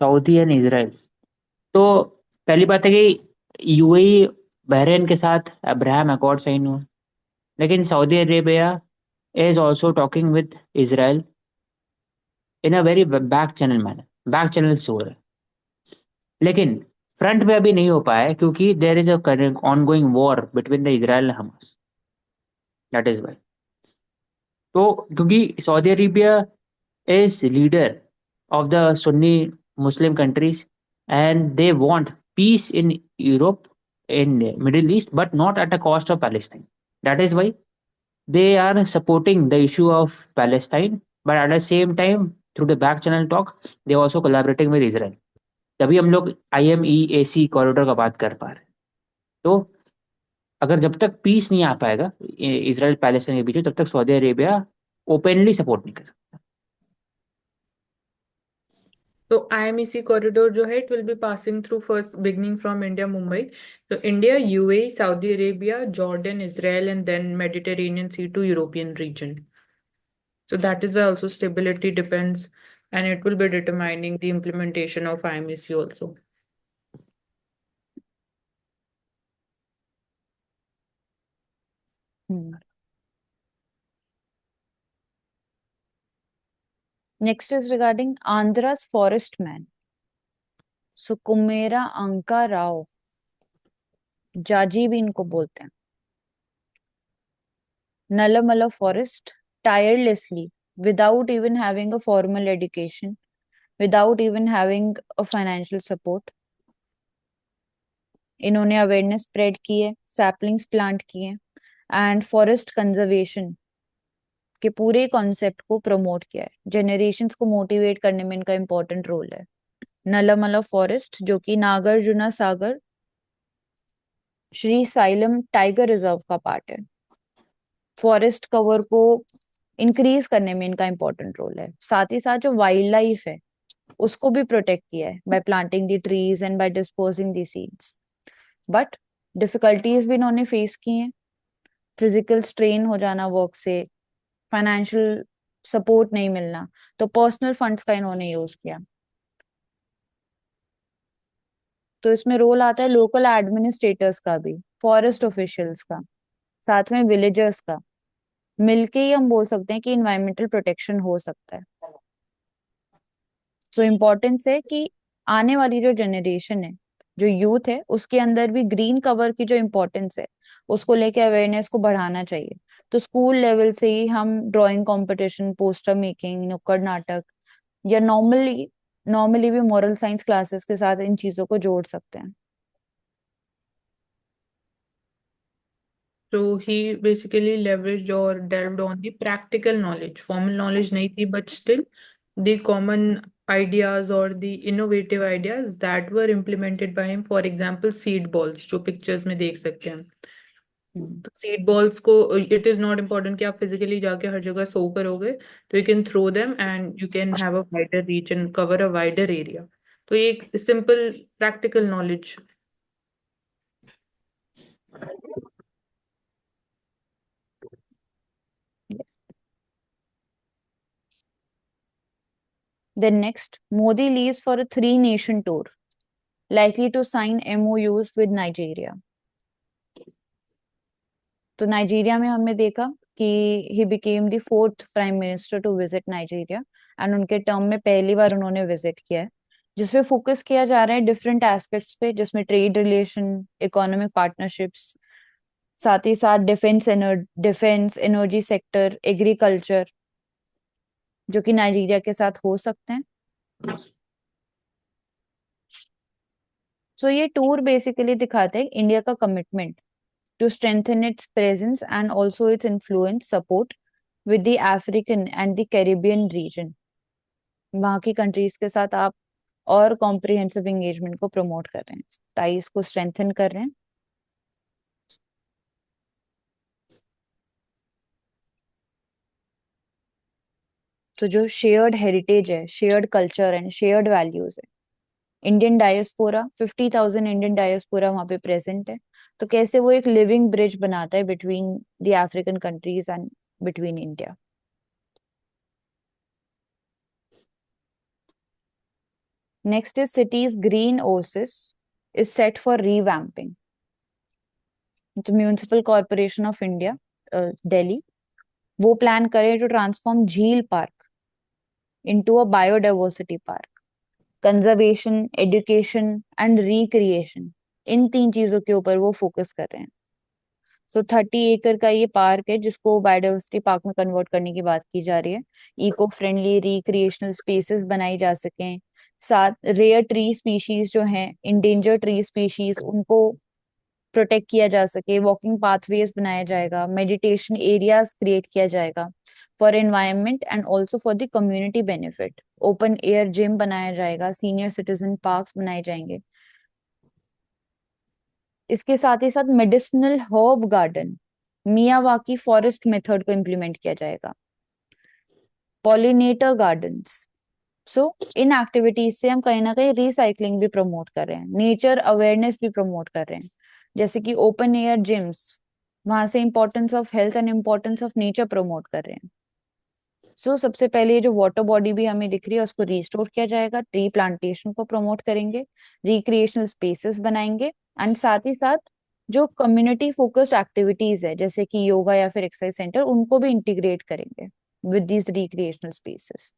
सऊदी एंड इजराइल, तो पहली बात है कि यूएई बहरीन के साथ अब्राहम अकॉर्ड साइन हुआ, लेकिन Saudi Arabia is also talking with Israel in a very back channel manner, back channel से हो रहा है, लेकिन फ्रंट पे अभी नहीं हो पाया है क्योंकि there is a ongoing war between the Israel and Hamas, that is why. तो क्योंकि Saudi Arabia is leader of the Sunni Muslim countries and they want peace in Europe, in Middle East, but not at the cost of Palestine. That is why they are supporting the issue of Palestine, but at the same time, through the back channel talk, they are also collaborating with Israel. तभी हम लोग IMEAC corridor का बात कर पा रहे हैं। तो अगर जब तक पीस नहीं आ पाएगा इसराइल पैलेस्टाइन के बीच, तब तक सऊदी अरेबिया ओपनली सपोर्ट नहीं कर सकता। तो IMEC corridor जो है, it will be passing through first beginning from India, Mumbai. So India, UAE, Saudi Arabia, Jordan, Israel, and then Mediterranean Sea to European region. So that is why also stability depends, and it will be determining the implementation of IMEC also. Next is regarding Andhra's forest man. So कुमेरा अंका Rao, जाजी भी इनको बोलते हैं, Nallamala forest tirelessly without even having a formal education, without even having a financial support. इन्होंने awareness spread की है, saplings plant किए and forest conservation के पूरे कॉन्सेप्ट को प्रमोट किया है। जनरेशंस को मोटिवेट करने में इनका इंपॉर्टेंट रोल है। नलमला फॉरेस्ट जो कि नागार्जुना सागर श्री साइलम टाइगर रिजर्व का पार्ट है, फॉरेस्ट कवर को इंक्रीज करने में इनका इंपॉर्टेंट रोल है। साथ ही साथ जो वाइल्ड लाइफ है उसको भी प्रोटेक्ट किया है by planting the trees and by disposing the seeds. But difficulties भी इन्होंने फेस की हैं, फिजिकल स्ट्रेन हो जाना वर्क से, फाइनेंशियल सपोर्ट नहीं मिलना, तो पर्सनल फंड्स का इन्होंने यूज किया। तो इसमें रोल आता है लोकल एडमिनिस्ट्रेटर्स का भी, फॉरेस्ट ऑफिशियल्स का, साथ में विलेजर्स का। मिलके ही हम बोल सकते हैं कि इन्वायरमेंटल प्रोटेक्शन हो सकता है। सो इम्पोर्टेंस है कि आने वाली जो जनरेशन है, जो यूथ है, उसके अंदर भी ग्रीन कवर की जो इम्पोर्टेंस है उसको लेके अवेयरनेस को बढ़ाना चाहिए। तो स्कूल लेवल से ही हम ड्राइंग कंपटीशन, पोस्टर मेकिंग, नुक्कड़ नाटक या नॉर्मली भी मॉरल साइंस क्लासेस के साथ इन चीजों को जोड़ सकते हैं। So he basically leveraged or delved on the practical knowledge. Formal knowledge नहीं थी, but still the common ideas or the innovative ideas that were implemented by him. For example, seed balls जो pictures में देख सकते हैं। तो seed balls को it is not important कि आप फिजिकली जाके हर जगह सो करोगे, तो you can throw them and you can have a wider reach and cover a wider area. तो ये एक simple practical knowledge. Then next, Modi leaves for a 3-nation tour, likely to sign MOUs with Nigeria. तो Nigeria में हमने देखा कि he became the 4th prime minister to visit Nigeria, and उनके term में पहली बार उन्होंने विजिट किया है, जिसपे फोकस किया जा रहा है डिफरेंट एस्पेक्ट्स पे, जिसमें ट्रेड रिलेशन, इकोनॉमिक पार्टनरशिप्स, साथ ही साथ डिफेंस, एनर्जी सेक्टर, एग्रीकल्चर, जो कि नाइजीरिया के साथ हो सकते हैं। सो ये टूर बेसिकली दिखाता है इंडिया का commitment to strengthen its presence and also its influence support with the African and the Caribbean region. वहाँ की कंट्रीज के साथ आप और कॉम्प्रिहेंसिव एंगेजमेंट को प्रमोट कर रहे हैं, टाइज को स्ट्रेंथन कर रहे हैं। तो जो शेयर्ड हेरिटेज है, shared culture and shared values है, इंडियन डायस्पोरा, 50,000 इंडियन डायस्पोरा वहाँ पे प्रेजेंट है। तो कैसे वो एक लिविंग ब्रिज बनाता है between the African countries and between India. Next is city's green oasis is set for revamping. तो municipal corporation of India Delhi वो प्लान करे to transform Jheel park into a biodiversity park. Conservation, education and recreation, in 3 चीजों के ऊपर वो focus कर रहे हैं। तो 30 एकड़ का ये पार्क है जिसको बायोडाइवर्सिटी पार्क में कन्वर्ट करने की बात की जा रही है। इको फ्रेंडली रिक्रिएशनल स्पेसेस बनाई जा सकें, साथ रेयर ट्री स्पीशीज जो हैं, इंडेंजर ट्री स्पीशीज, उनको प्रोटेक्ट किया जा सके, वॉकिंग पाथवेज बनाया जाएगा, मेडिटेशन एरियाज क्रिएट किया जाएगा for environment and also for the community benefit. Open air gym बनाया जाएगा, सीनियर सिटीजन पार्क्स बनाए जाएंगे। इसके साथ ही साथ medicinal herb garden, Miyawaki forest method को इम्प्लीमेंट किया जाएगा, पॉलिनेटर गार्डन्स। सो इन एक्टिविटीज से हम कहीं ना कहीं रिसाइकलिंग भी प्रमोट कर रहे हैं, नेचर अवेयरनेस भी प्रमोट कर रहे हैं, जैसे कि ओपन एयर जिम्स, वहां से importance of health and importance of nature promote कर रहे हैं। सो सबसे पहले जो वाटर बॉडी भी हमें दिख रही है उसको रिस्टोर किया जाएगा, ट्री प्लांटेशन को प्रमोट करेंगे, रिक्रिएशनल स्पेसेस बनाएंगे, एंड साथ ही साथ जो कम्युनिटी फोकस्ड एक्टिविटीज है जैसे कि योगा या फिर एक्सरसाइज सेंटर, उनको भी इंटीग्रेट करेंगे with these recreational spaces.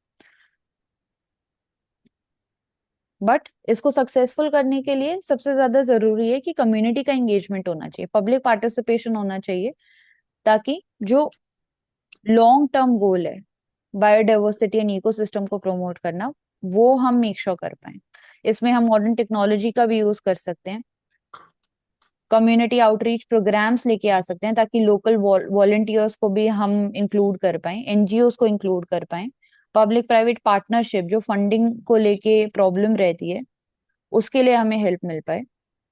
But इसको सक्सेसफुल करने के लिए सबसे ज्यादा जरूरी है कि कम्युनिटी का एंगेजमेंट होना चाहिए, पब्लिक पार्टिसिपेशन होना चाहिए, ताकि जो लॉन्ग टर्म गोल है बायोडाइवर्सिटी एंड इकोसिस्टम को प्रमोट करना, वो हम मेक श्योर कर पाए। इसमें हम मॉडर्न टेक्नोलॉजी का भी यूज कर सकते हैं, कम्युनिटी आउटरीच प्रोग्राम्स लेके आ सकते हैं ताकि लोकल वॉलंटियर्स को भी हम इंक्लूड कर पाए, एनजीओस को इंक्लूड कर पाए। पब्लिक प्राइवेट पार्टनरशिप जो फंडिंग को लेके प्रॉब्लम रहती है उसके लिए हमें हेल्प मिल पाए,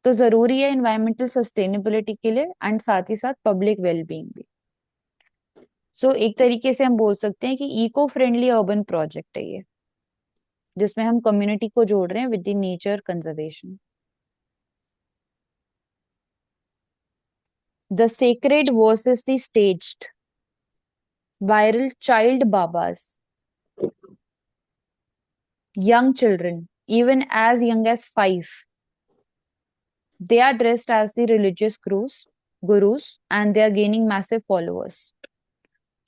तो जरूरी है इन्वायरमेंटल सस्टेनेबिलिटी के लिए एंड साथ ही साथ पब्लिक वेलबींग भी। सो एक तरीके से हम बोल सकते हैं कि इको फ्रेंडली अर्बन प्रोजेक्ट है ये, जिसमें हम कम्युनिटी को जोड़ रहे हैं with the nature conservation. The sacred versus the staged, viral child babas, young children, even as young as 5. They are dressed as the religious gurus and they are gaining massive followers.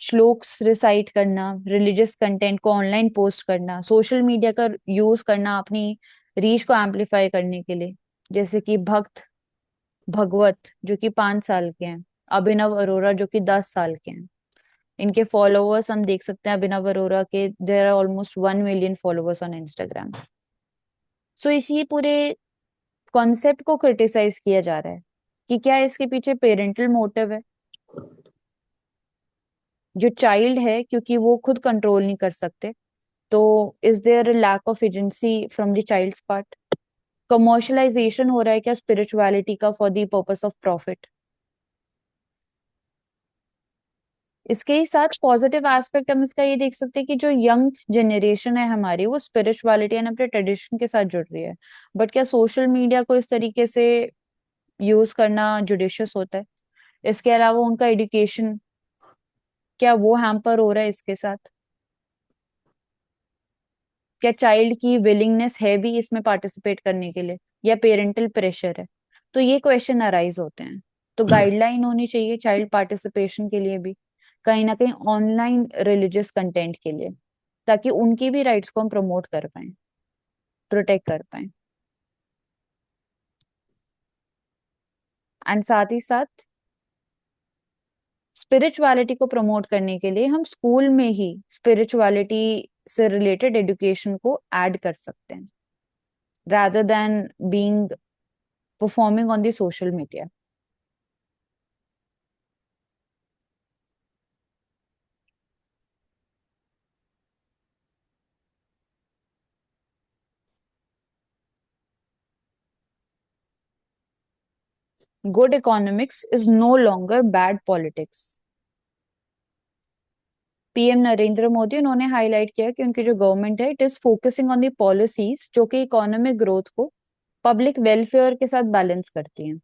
Shlokas recite करना, religious content को online post करना, social media का use करना अपनी reach को amplify करने के लिए, जैसे कि भक्त भगवत जो कि 5 साल के हैं, अभिनव अरोरा जो कि 10 साल के हैं। इनके फॉलोअर्स हम देख सकते हैं अभिनव अरोरा के, there are almost 1 million followers on Instagram. So इसी पूरे कॉन्सेप्ट को क्रिटिसाइज किया जा रहा है कि क्या इसके पीछे पेरेंटल मोटिव है, जो चाइल्ड है क्योंकि वो खुद कंट्रोल नहीं कर सकते, तो is there lack of agency from the child's part, commercialisation हो रहा है क्या स्पिरिचुअलिटी का for the purpose of profit. इसके ही साथ पॉजिटिव एस्पेक्ट हम इसका ये देख सकते हैं कि जो यंग जनरेशन है हमारी वो स्पिरिचुअलिटी एंड अपने ट्रेडिशन के साथ जुड़ रही है, बट क्या सोशल मीडिया को इस तरीके से यूज करना जुडिशियस होता है? इसके अलावा उनका एजुकेशन क्या वो हैम्पर हो रहा है इसके साथ? क्या चाइल्ड की विलिंगनेस है भी इसमें पार्टिसिपेट करने के लिए या पेरेंटल प्रेशर है? तो ये क्वेश्चन अराइज होते हैं। तो गाइडलाइन होनी चाहिए चाइल्ड पार्टिसिपेशन के लिए भी, कहीं ना कहीं ऑनलाइन रिलीजियस कंटेंट के लिए, ताकि उनकी भी राइट्स को हम प्रमोट कर पाए, प्रोटेक्ट कर पाए। एंड साथ ही साथ स्पिरिचुअलिटी को प्रमोट करने के लिए हम स्कूल में ही स्पिरिचुअलिटी से रिलेटेड एजुकेशन को ऐड कर सकते हैं rather than being performing on the social media. Good economics is no longer bad politics. PM Narendra Modi उन्होंने हाईलाइट किया कि उनकी जो गवर्नमेंट है it is focusing on the policies जो कि इकोनॉमिक ग्रोथ को पब्लिक वेलफेयर के साथ बैलेंस करती हैं,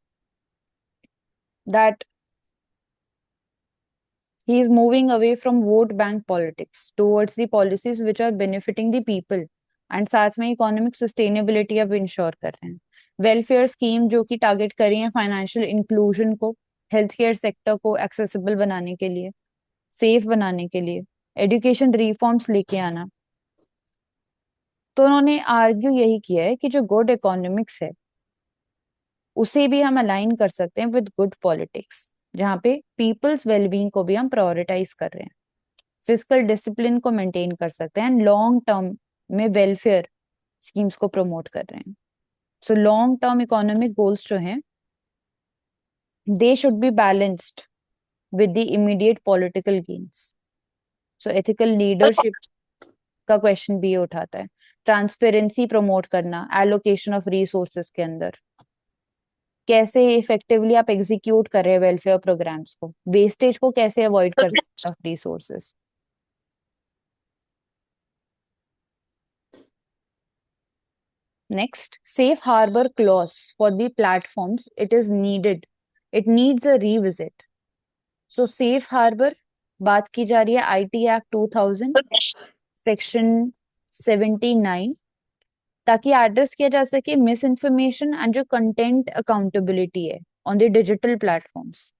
that he is moving away from vote bank politics towards the policies which are benefiting the people and साथ में इकोनॉमिक सस्टेनेबिलिटी अब इंश्योर कर रहे हैं। वेलफेयर स्कीम जो कि टारगेट कर रही है फाइनेंशियल इंक्लूजन को, हेल्थ केयर सेक्टर को एक्सेसिबल बनाने के लिए, सेफ बनाने के लिए, एजुकेशन रिफॉर्म्स लेके आना। तो उन्होंने आर्ग्यू यही किया है कि जो गुड इकोनॉमिक्स है उसे भी हम अलाइन कर सकते हैं विद गुड पॉलिटिक्स, जहाँ पे पीपल्स वेलबींग को भी हम प्रायोरिटाइज कर रहे हैं, फिजिकल डिसिप्लिन को मेंटेन कर सकते हैं एंड लॉन्ग टर्म में वेलफेयर स्कीम्स को प्रमोट कर रहे हैं। So long term economic goals जो हैं they should be balanced with the immediate political gains. So ethical leadership का क्वेश्चन भी ये उठाता है, ट्रांसपेरेंसी प्रमोट करना एलोकेशन ऑफ रिसोर्सेज के अंदर, कैसे इफेक्टिवली आप एग्जीक्यूट कर रहे हैं वेलफेयर प्रोग्राम्स को, वेस्टेज को कैसे अवॉइड कर सकते हैं of resources. Next, safe harbor clause for the platforms, it is needed. It needs a revisit. So safe harbor बात की जा रही है IT Act 2000 सेक्शन 79, ताकि एड्रेस किया जा सके मिस इन्फॉर्मेशन एंड जो कंटेंट अकाउंटेबिलिटी है ऑन द डिजिटल प्लेटफॉर्म्स।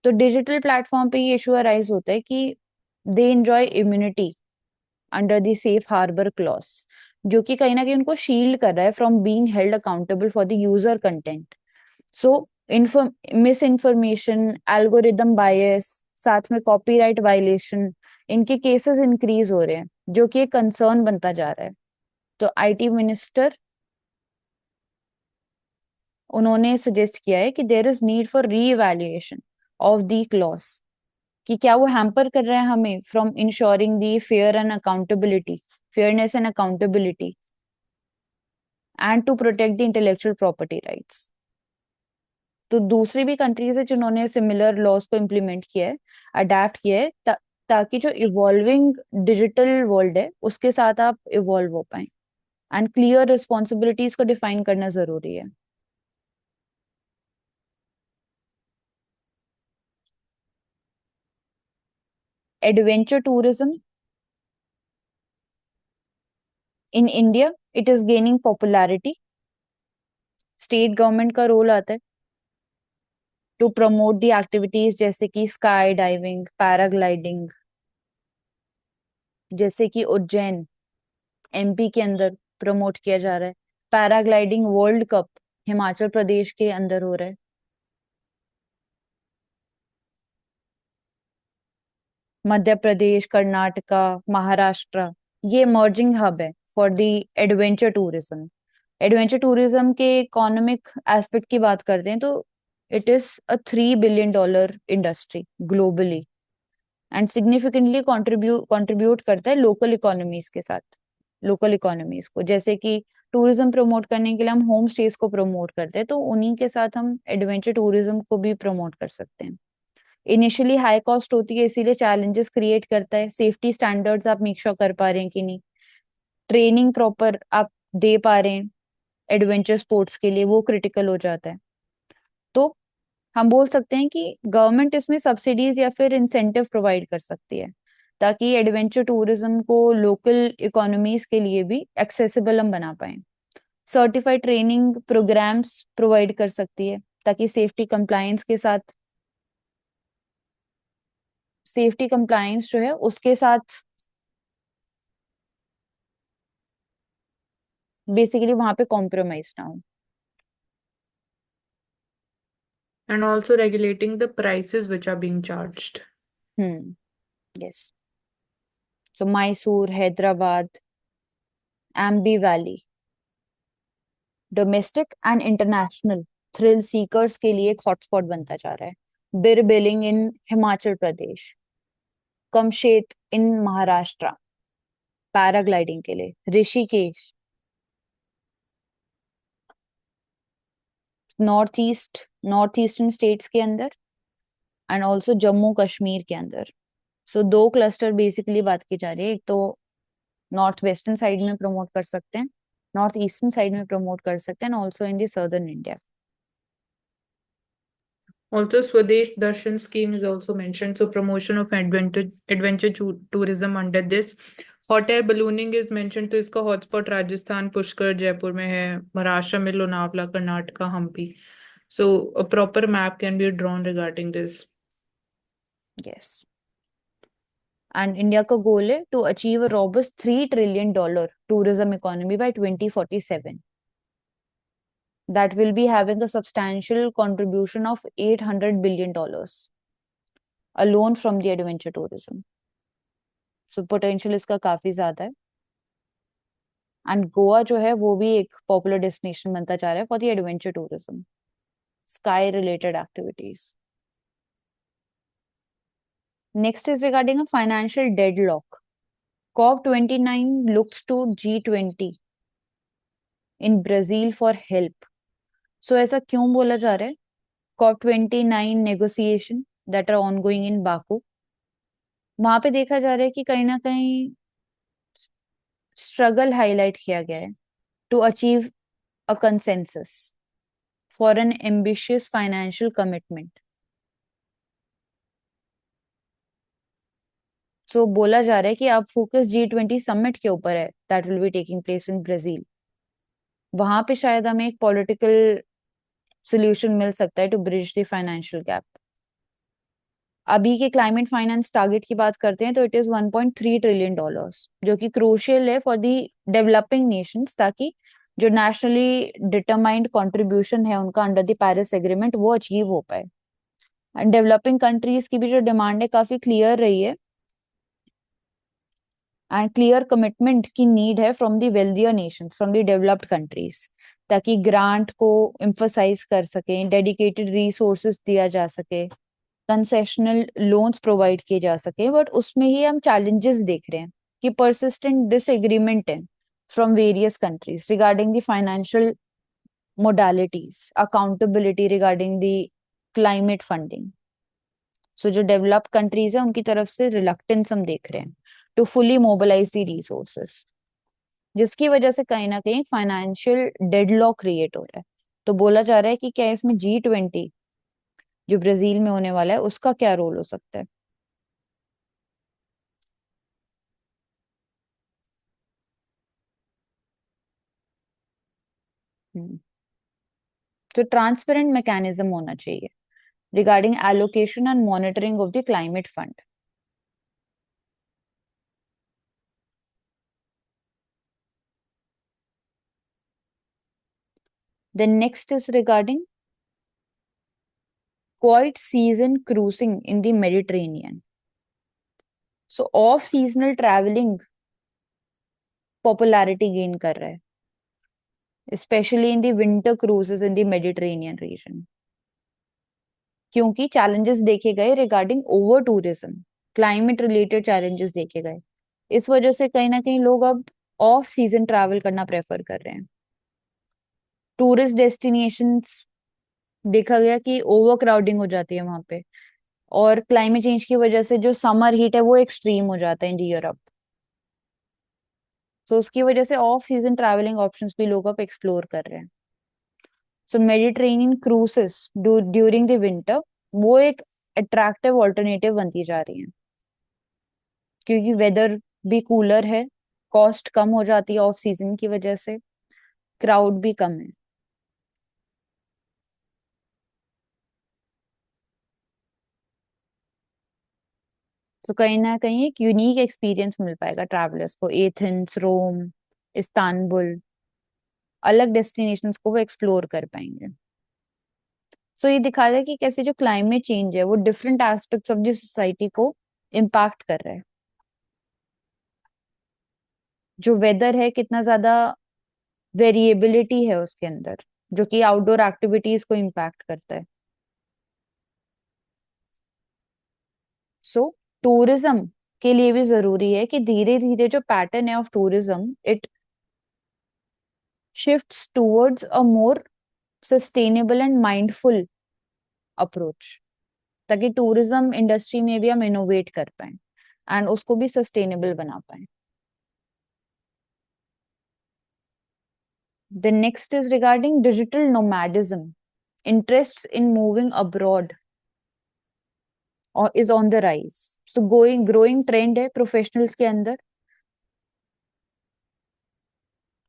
तो डिजिटल प्लेटफॉर्म पे ये इशू अराइज होता है कि they enjoy immunity under the safe harbour clause, जो कि कहीं ना कहीं उनको शील्ड कर रहा है from being held accountable for the user content. So misinformation, algorithm bias, साथ में कॉपीराइट वायलेशन, इनके केसेस इंक्रीज हो रहे हैं जो कि एक कंसर्न बनता जा रहा है। तो आईटी मिनिस्टर उन्होंने सजेस्ट किया है कि there is need for reevaluation of the clause, कि क्या वो हैम्पर कर रहा है हमें from insuring the fairness and accountability and to protect the intellectual property rights. तो दूसरी भी कंट्रीज है जिन्होंने सिमिलर लॉज को इम्प्लीमेंट किया है, अडेप्ट किया है, ताकि जो इवॉल्विंग डिजिटल वर्ल्ड है उसके साथ आप इवॉल्व हो पाए। एंड क्लियर रिस्पॉन्सिबिलिटीज को डिफाइन करना जरूरी है। Adventure tourism in India, it is gaining popularity. State government का रोल आता है टू प्रमोट दी एक्टिविटीज जैसे कि स्काई डाइविंग, पैराग्लाइडिंग, जैसे कि उज्जैन एमपी के अंदर प्रमोट किया जा रहा है। Paragliding world cup Himachal Pradesh के अंदर हो रहा है। मध्य प्रदेश, कर्नाटका, महाराष्ट्र, ये इमर्जिंग हब है for the adventure tourism. Adventure tourism के इकोनॉमिक एस्पेक्ट की बात करते हैं तो it is a $3 billion industry globally and significantly contribute करता है लोकल इकोनॉमीज के साथ, लोकल इकोनॉमीज को। जैसे कि टूरिज्म प्रमोट करने के लिए हम होम स्टेज को प्रमोट करते हैं, तो उन्हीं के साथ हम एडवेंचर टूरिज्म को भी प्रमोट कर सकते हैं। इनिशियली हाई कॉस्ट होती है, इसीलिए चैलेंजेस क्रिएट करता है। सेफ्टी स्टैंडर्ड्स आप मेक श्योर कर पा रहे हैं कि नहीं, ट्रेनिंग प्रॉपर आप दे पा रहे हैं एडवेंचर स्पोर्ट्स के लिए, वो क्रिटिकल हो जाता है। तो हम बोल सकते हैं कि गवर्नमेंट इसमें सब्सिडीज या फिर इंसेंटिव प्रोवाइड कर सकती है, ताकि एडवेंचर टूरिज्म को लोकल इकोनॉमीज के लिए भी एक्सेसिबल हम बना पाए। सर्टिफाइड ट्रेनिंग प्रोग्राम्स प्रोवाइड कर सकती है, ताकि सेफ्टी कंप्लायंस जो है उसके साथ बेसिकली वहां पे कॉम्प्रोमाइज ना हो। And also regulating the prices which are being charged. Yes. So Mysore, Hyderabad, Aamby valley domestic and international thrill seekers के लिए एक हॉटस्पॉट बनता जा रहा है। Bir Billing in Himachal Pradesh, Kamshet in Maharashtra paragliding के लिए, ऋषिकेश नॉर्थ ईस्टर्न स्टेट्स के अंदर एंड ऑल्सो जम्मू कश्मीर के अंदर। सो दो क्लस्टर बेसिकली बात की जा रही है। एक तो नॉर्थ वेस्टर्न साइड में प्रमोट कर सकते हैं, नॉर्थ ईस्टर्न साइड में प्रमोट कर सकते हैं, and also in the southern India. Also, Swadesh Darshan scheme is also mentioned. So, promotion of adventure tourism under this. Hot air ballooning is mentioned. तो इसका हॉटस्पॉट राजस्थान पुष्कर जयपुर में है, महाराष्ट्र में Lonavala, Karnataka Hampi. So, a proper map can be drawn regarding this. Yes. And India का goal है to achieve a robust $3 trillion tourism economy by 2047 that will be having a substantial contribution of $800 billion alone from the adventure tourism. So potential इसका काफी ज्यादा है। And Goa जो है वो भी एक पॉपुलर डेस्टिनेशन बनता जा रहा है for the adventure tourism, sky related activities. Next is regarding a financial deadlock. COP29 looks to G20 in Brazil for help. So ऐसा क्यों बोला जा रहा है? COP29 negotiation that are ongoing in Baku, वहां पे देखा जा रहा है कि कहीं ना कहीं स्ट्रगल हाईलाइट किया गया है to achieve a consensus for an ambitious financial commitment. So बोला जा रहा है कि अब फोकस G20 समिट के ऊपर है that will be taking place in Brazil. वहां पे शायद हमें एक पॉलिटिकल सोल्यूशन मिल सकता है to bridge the financial gap. अभी के क्लाइमेट फाइनेंस टारगेट की बात करते हैं तो इट इज $1.3 ट्रिलियन, जो कि क्रूशियल है फॉर दी डेवलपिंग नेशंस, ताकि जो नेशनली डिटरमाइंड कंट्रीब्यूशन है उनका अंडर द पेरिस एग्रीमेंट वो अचीव हो पाए। एंड डेवलपिंग कंट्रीज की भी जो डिमांड है काफी क्लियर रही है, एंड क्लियर कमिटमेंट की नीड है from the wealthier Nations, from the developed countries, ताकि ग्रांट को एम्फसाइज कर सकें, डेडिकेटेड रिसोर्सेज दिया जा सके, कंसेशनल लोन्स प्रोवाइड किए जा सके। बट उसमें ही हम चैलेंजेस देख रहे हैं कि परसिस्टेंट डिसएग्रीमेंट है from various countries regarding the financial modalities, accountability regarding the climate funding. So जो डेवलप्ड कंट्रीज है उनकी तरफ से रिलक्टेंस हम देख रहे हैं to fully mobilise the resources, जिसकी वजह से कहीं ना कहीं फाइनेंशियल डेडलॉक क्रिएट हो रहा है। तो बोला जा रहा है कि क्या इसमें G20 जो ब्राजील में होने वाला है उसका क्या रोल हो सकता है। तो ट्रांसपेरेंट मैकेनिज्म होना चाहिए regarding allocation and monitoring of the climate fund. The next is regarding quiet season cruising in the Mediterranean. So off seasonal traveling popularity gain कर रहा है, especially in the winter cruises in the Mediterranean region. क्योंकि challenges देखे गए regarding over tourism, climate related challenges देखे गए, इस वजह से कहीं ना कहीं लोग अब ऑफ सीजन ट्रैवल करना प्रेफर कर रहे हैं। टूरिस्ट डेस्टिनेशंस देखा गया कि ओवर क्राउडिंग हो जाती है वहां पे, और क्लाइमेट चेंज की वजह से जो समर हीट है वो एक्सट्रीम हो जाता है इन यूरोप। सो उसकी वजह से ऑफ सीजन ट्रैवलिंग ऑप्शंस भी लोग अब एक्सप्लोर कर रहे हैं। So Mediterranean cruises during the winter वो एक अट्रैक्टिव ऑल्टरनेटिव बनती जा रही है, क्योंकि वेदर भी कूलर है, कॉस्ट कम हो जाती है ऑफ सीजन की वजह से, क्राउड भी कम है। तो कहीं ना कहीं एक यूनिक एक्सपीरियंस मिल पाएगा ट्रैवलर्स को, एथेंस, रोम, इस्तांबुल, अलग डेस्टिनेशंस को वो एक्सप्लोर कर पाएंगे। सो ये दिखा रहा है कि कैसे जो क्लाइमेट चेंज है वो different aspects of the society को इम्पैक्ट कर रहा है। जो वेदर है कितना ज्यादा वेरिएबिलिटी है उसके अंदर, जो कि आउटडोर एक्टिविटीज को इम्पैक्ट करता है। सो टूरिज्म के लिए भी जरूरी है कि धीरे धीरे जो पैटर्न है of tourism it shifts towards a more sustainable and mindful approach, ताकि टूरिज्म इंडस्ट्री में भी हम इनोवेट कर पाए एंड उसको भी सस्टेनेबल बना पाए। The next is regarding digital nomadism. Interests in moving abroad or is on the rise. So growing trend है professionals के अंदर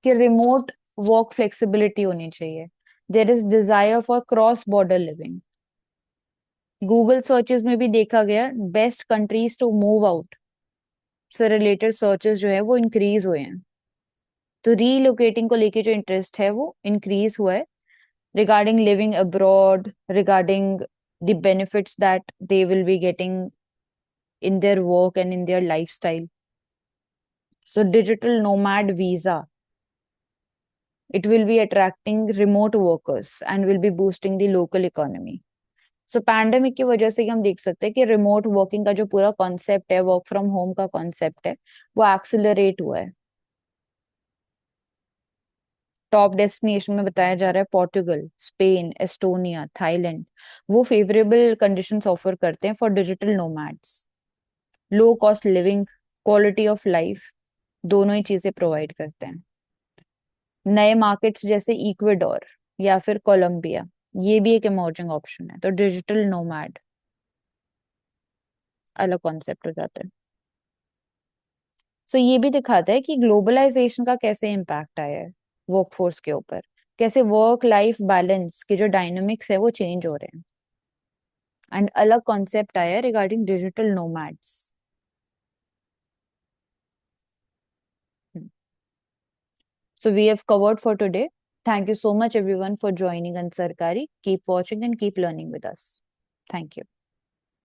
कि remote work flexibility होनी चाहिए. There is desire for cross border living. Google searches में भी देखा गया best countries to move out से related searches जो है वो increase हुए हैं। तो relocating को लेके जो interest है वो increase हुआ है regarding living abroad, regarding the benefits that they will be getting in their work and in their lifestyle. So digital nomad visa, it will be attracting remote workers and will be boosting the local economy. So pandemic की वजह से हम देख सकते हैं कि remote working का जो पूरा concept है, work from home का concept है, वो accelerate हुआ है। टॉप डेस्टिनेशन में बताया जा रहा है पोर्टुगल, स्पेन, एस्टोनिया, थाईलैंड, वो फेवरेबल कंडीशंस ऑफर करते हैं for digital nomads. Low cost living, quality of life, दोनों ही चीजें प्रोवाइड करते हैं। नए मार्केट्स जैसे इक्वेडोर या फिर कोलंबिया, ये भी एक इमर्जिंग ऑप्शन है। तो डिजिटल नोमैड अलग कॉन्सेप्ट हो जाता है। सो ये भी दिखाता है कि ग्लोबलाइजेशन का कैसे इम्पैक्ट आया है वर्कफोर्स के ऊपर, कैसे वर्क लाइफ बैलेंस के जो डायनामिक्स है वो चेंज हो रहे हैं, एंड अलग कॉन्सेप्ट आया है regarding digital nomads. So we have covered for today. Thank you so much everyone for joining Ansarkari. Keep watching and keep learning with us. Thank you.